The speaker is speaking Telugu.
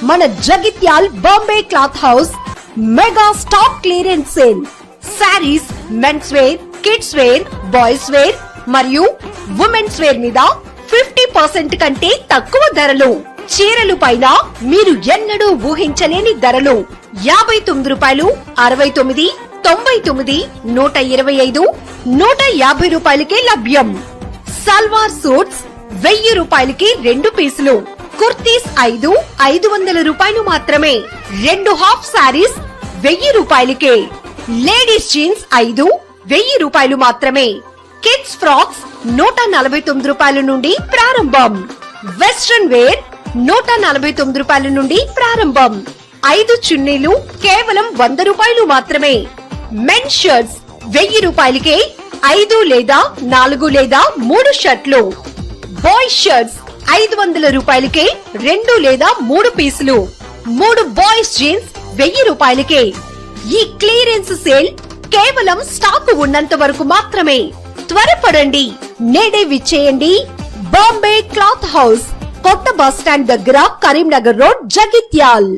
మన Jagtial Bombay cloth house mega stock clearance sale. Saris, men's wear, kids wear, boys wear మరియు ఉమెన్స్ వేర్ మీద 50% కంటే తక్కువ ధరలు. చీరలు పైన మీరు ఎన్నడూ ఊహించలేని ధరలు. 59 రూపాయలు, 69, 99, 125, 150 రూపాయలకే లభ్యం. సల్వార్ సూట్స్ 1000 రూపాయలకి 2 పీసులు. కుర్తీస్ 500 రూపాయలు మాత్రమే. 2 హాఫ్ సారీస్ 1000 రూపాయలకే. లేడీస్ జీన్స్ 1000 రూపాయలు మాత్రమే. కిడ్స్ ఫ్రాక్స్ 149 రూపాయల నుండి ప్రారంభం. వెస్ట్రన్ వేర్ 149 రూపాయల నుండి ప్రారంభం. 5 చున్నీలు కేవలం 100 రూపాయలు మాత్రమే. మెన్ షర్ట్స్ 1000 రూపాయలకే 5 లేదా 4 లేదా 3 షర్ట్లు. బాయ్ షర్ట్స్ 500 రూపాయలకే 2 లేదా 3 పీసులు. 3 బాయ్స్ జీన్స్ 1000 రూపాయలకే. ఈ క్లియరెన్స్ సేల్ కేవలం స్టాక్ ఉన్నంత వరకు మాత్రమే. త్వరపడండి, నేడే విచ్చేయండి. బాంబే క్లాత్ హౌస్, కొత్త బస్ స్టాండ్ దగ్గర, కరీంనగర్ రోడ్, జగిత్యాల్.